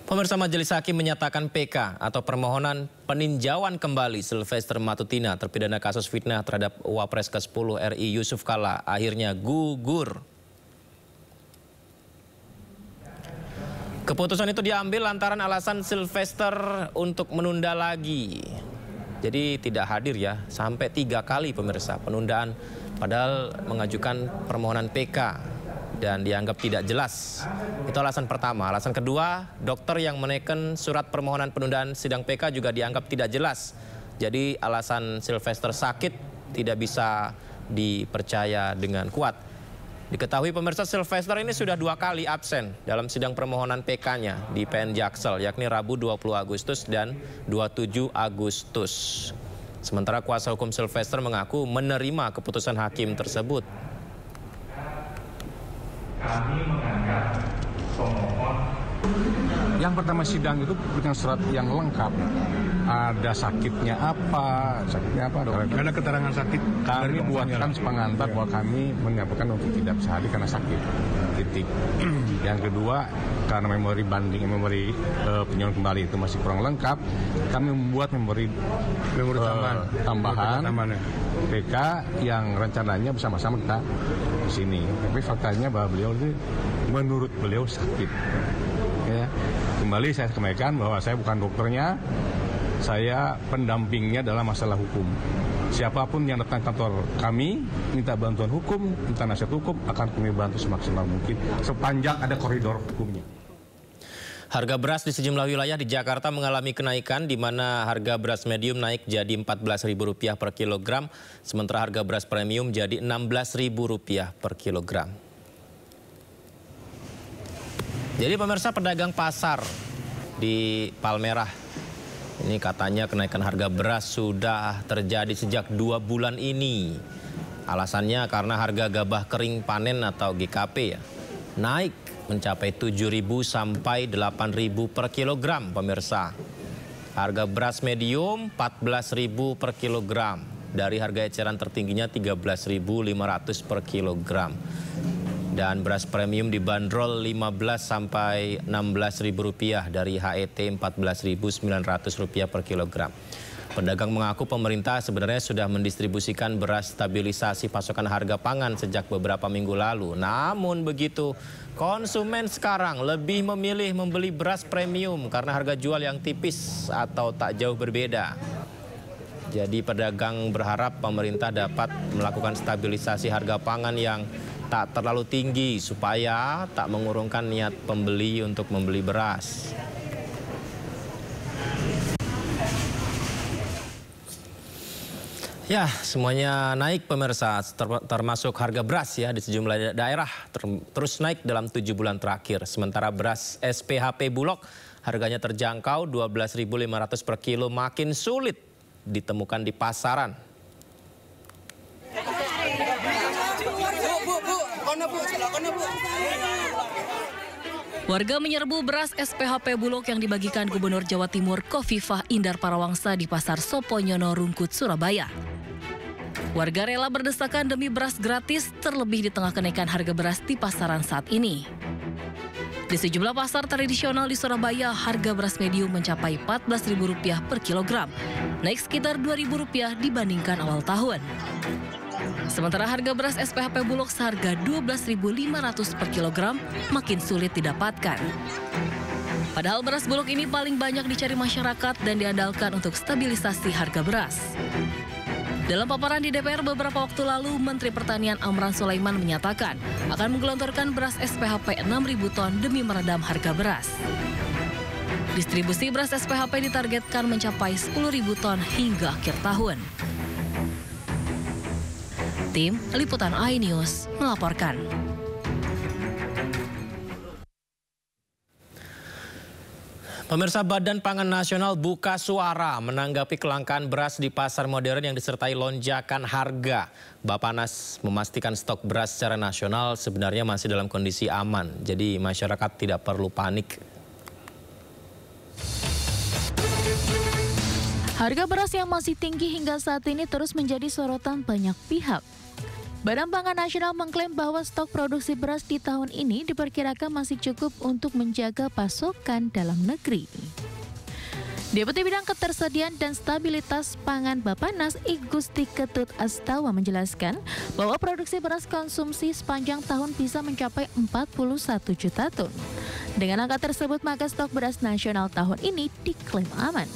Pemirsa, Majelis Hakim menyatakan PK atau permohonan peninjauan kembali Sylvester Matutina, terpidana kasus fitnah terhadap Wapres ke-10 RI Yusuf Kalla, akhirnya gugur. Keputusan itu diambil lantaran alasan Sylvester untuk menunda lagi. Jadi tidak hadir ya, sampai 3 kali pemirsa penundaan, padahal mengajukan permohonan PK. Dan dianggap tidak jelas. Itu alasan pertama. Alasan kedua, dokter yang menaikkan surat permohonan penundaan sidang PK juga dianggap tidak jelas. Jadi alasan Sylvester sakit tidak bisa dipercaya dengan kuat. Diketahui pemirsa, Sylvester ini sudah 2 kali absen dalam sidang permohonan PK-nya di PN Jaksel, yakni Rabu 20 Agustus dan 27 Agustus. Sementara kuasa hukum Sylvester mengaku menerima keputusan hakim tersebut. Kami menganggap pemohon. Yang pertama sidang itu dengan surat yang lengkap. Ada sakitnya apa? Ada keterangan sakit. Kami buatkan pengantar bahwa kami menyampaikan untuk tidak bisa hadir karena sakit. Titik. Yang kedua, karena memori banding, memori peninjauan kembali itu masih kurang lengkap, kami membuat memori tambahan PK yang rencananya bersama-sama kita di sini. Tapi faktanya bahwa beliau itu menurut beliau sakit. Ya. Kembali saya sampaikan bahwa saya bukan dokternya, saya pendampingnya dalam masalah hukum. Siapapun yang datang kantor kami, minta bantuan hukum, minta nasihat hukum, akan kami bantu semaksimal mungkin sepanjang ada koridor hukumnya. Harga beras di sejumlah wilayah di Jakarta mengalami kenaikan, di mana harga beras medium naik jadi Rp14.000 per kilogram, sementara harga beras premium jadi Rp16.000 per kilogram. Jadi pemirsa, pedagang pasar di Palmerah, ini katanya kenaikan harga beras sudah terjadi sejak 2 bulan ini. Alasannya karena harga gabah kering panen atau GKP ya, naik mencapai Rp7.000 sampai Rp8.000 per kilogram pemirsa. Harga beras medium Rp14.000 per kilogram, dari harga eceran tertingginya Rp13.500 per kilogram. Dan beras premium dibanderol Rp15 sampai Rp16.000, dari HET Rp14.900 per kilogram. Pedagang mengaku pemerintah sebenarnya sudah mendistribusikan beras stabilisasi pasokan harga pangan sejak beberapa minggu lalu. Namun begitu, konsumen sekarang lebih memilih membeli beras premium karena harga jual yang tipis atau tak jauh berbeda. Jadi pedagang berharap pemerintah dapat melakukan stabilisasi harga pangan yang tak terlalu tinggi supaya tak mengurungkan niat pembeli untuk membeli beras. Ya, semuanya naik pemirsa, termasuk harga beras ya di sejumlah daerah terus naik dalam 7 bulan terakhir. Sementara beras SPHP Bulog harganya terjangkau Rp12.500 per kilo, makin sulit ditemukan di pasaran. Warga menyerbu beras SPHP Bulog yang dibagikan Gubernur Jawa Timur Khofifah Indar Parawangsa di Pasar Soponyono, Rungkut, Surabaya. Warga rela berdesakan demi beras gratis, terlebih di tengah kenaikan harga beras di pasaran saat ini. Di sejumlah pasar tradisional di Surabaya, harga beras medium mencapai Rp14.000 per kilogram, naik sekitar Rp2.000 dibandingkan awal tahun. Sementara harga beras SPHP Bulog seharga Rp12.500 per kilogram makin sulit didapatkan. Padahal beras Bulog ini paling banyak dicari masyarakat dan diandalkan untuk stabilisasi harga beras. Dalam paparan di DPR beberapa waktu lalu, Menteri Pertanian Amran Sulaiman menyatakan akan menggelontorkan beras SPHP 6.000 ton demi meredam harga beras. Distribusi beras SPHP ditargetkan mencapai 10.000 ton hingga akhir tahun. Tim Liputan iNews melaporkan. Pemirsa, Badan Pangan Nasional buka suara menanggapi kelangkaan beras di pasar modern yang disertai lonjakan harga. Bappenas memastikan stok beras secara nasional sebenarnya masih dalam kondisi aman, jadi masyarakat tidak perlu panik. Harga beras yang masih tinggi hingga saat ini terus menjadi sorotan banyak pihak. Badan Pangan Nasional mengklaim bahwa stok produksi beras di tahun ini diperkirakan masih cukup untuk menjaga pasokan dalam negeri. Deputi Bidang Ketersediaan dan Stabilitas Pangan Bappenas I Gusti Ketut Astawa menjelaskan bahwa produksi beras konsumsi sepanjang tahun bisa mencapai 41 juta ton. Dengan angka tersebut, maka stok beras nasional tahun ini diklaim aman.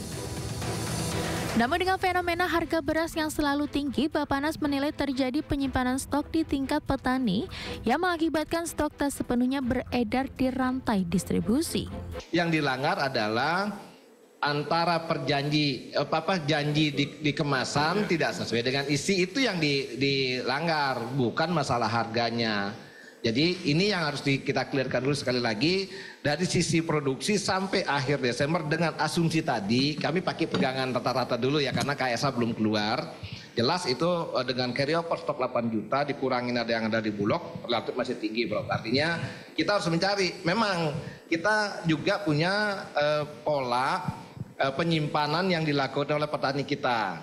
Namun dengan fenomena harga beras yang selalu tinggi, Bappenas menilai terjadi penyimpanan stok di tingkat petani yang mengakibatkan stok tak sepenuhnya beredar di rantai distribusi. Yang dilanggar adalah antara janji di kemasan tidak sesuai dengan isi, itu yang dilanggar, bukan masalah harganya. Jadi ini yang harus kita clearkan dulu sekali lagi, dari sisi produksi sampai akhir Desember dengan asumsi tadi, kami pakai pegangan rata-rata dulu ya, karena KSA belum keluar. Jelas itu dengan carryover stok 8 juta dikurangin ada yang ada di Bulog, relatif masih tinggi bro. Artinya kita harus mencari, memang kita juga punya pola penyimpanan yang dilakukan oleh petani kita.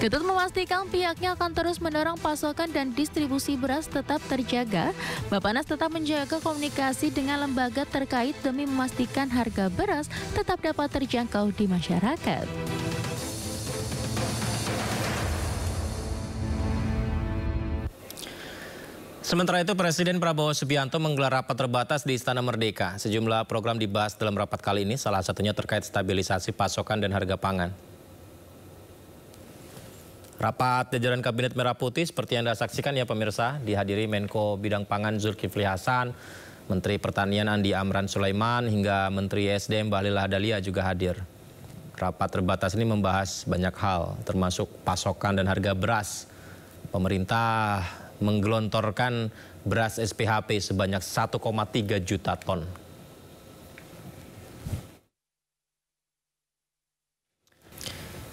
Ketut memastikan pihaknya akan terus mendorong pasokan dan distribusi beras tetap terjaga. Bappenas tetap menjaga komunikasi dengan lembaga terkait demi memastikan harga beras tetap dapat terjangkau di masyarakat. Sementara itu, Presiden Prabowo Subianto menggelar rapat terbatas di Istana Merdeka. Sejumlah program dibahas dalam rapat kali ini, salah satunya terkait stabilisasi pasokan dan harga pangan. Rapat jajaran Kabinet Merah Putih seperti yang Anda saksikan ya pemirsa, dihadiri Menko Bidang Pangan Zulkifli Hasan, Menteri Pertanian Andi Amran Sulaiman, hingga Menteri SDM Bahlil Lahadalia juga hadir. Rapat terbatas ini membahas banyak hal, termasuk pasokan dan harga beras. Pemerintah menggelontorkan beras SPHP sebanyak 1,3 juta ton.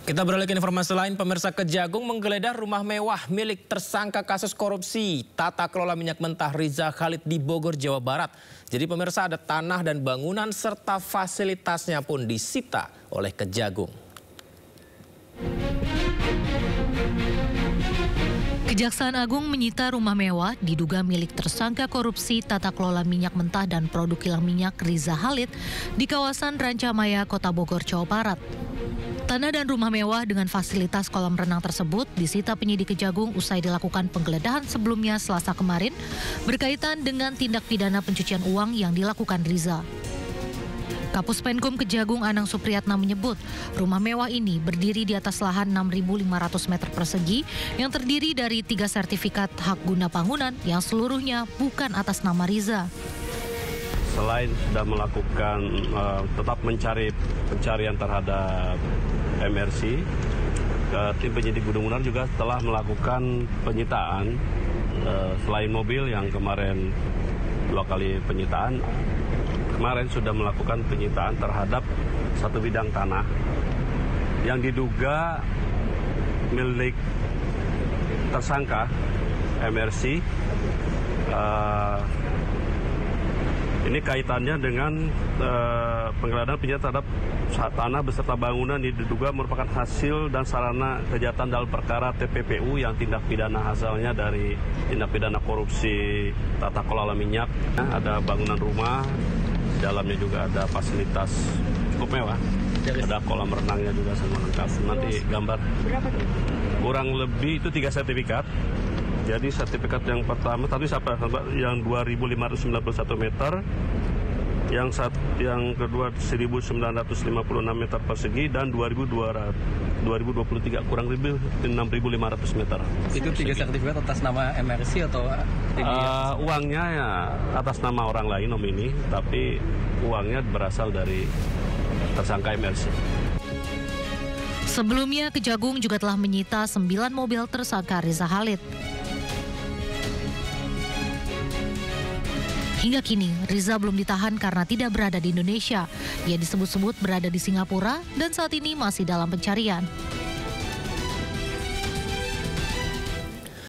Kita beralih ke informasi lain, pemirsa. Kejagung menggeledah rumah mewah milik tersangka kasus korupsi tata kelola minyak mentah Riza Khalid di Bogor, Jawa Barat. Jadi pemirsa, ada tanah dan bangunan serta fasilitasnya pun disita oleh Kejagung. Kejaksaan Agung menyita rumah mewah diduga milik tersangka korupsi tata kelola minyak mentah dan produk kilang minyak Riza Khalid di kawasan Rancamaya, Kota Bogor, Jawa Barat. Tanah dan rumah mewah dengan fasilitas kolam renang tersebut disita penyidik Kejagung usai dilakukan penggeledahan sebelumnya Selasa kemarin berkaitan dengan tindak pidana pencucian uang yang dilakukan Riza. Kapus Penkum Kejagung Anang Supriyatna menyebut rumah mewah ini berdiri di atas lahan 6.500 meter persegi yang terdiri dari 3 sertifikat hak guna bangunan yang seluruhnya bukan atas nama Riza. Selain sudah melakukan tetap pencarian terhadap MRC, tim penyidik Gunung Unar juga telah melakukan penyitaan selain mobil yang kemarin 2 kali penyitaan. Kemarin sudah melakukan penyitaan terhadap 1 bidang tanah yang diduga milik tersangka MRC. Ini kaitannya dengan penggeledahan penyitaan terhadap tanah beserta bangunan diduga merupakan hasil dan sarana kejahatan dalam perkara TPPU yang tindak pidana asalnya dari tindak pidana korupsi tata kelola minyak. Ada bangunan rumah, di dalamnya juga ada fasilitas cukup mewah. Ada kolam renangnya juga sama lengkap. Nanti gambar. Kurang lebih itu 3 sertifikat. Jadi sertifikat yang pertama tadi yang 2.591 meter, yang kedua 1.956 meter persegi dan 2023 kurang lebih 6.500 meter. Itu 3 sertifikat atas nama MRC atau uangnya ya atas nama orang lain nomini, tapi uangnya berasal dari tersangka MRC. Sebelumnya Kejagung juga telah menyita 9 mobil tersangka Riza Khalid. Hingga kini, Riza belum ditahan karena tidak berada di Indonesia. Ia disebut-sebut berada di Singapura dan saat ini masih dalam pencarian.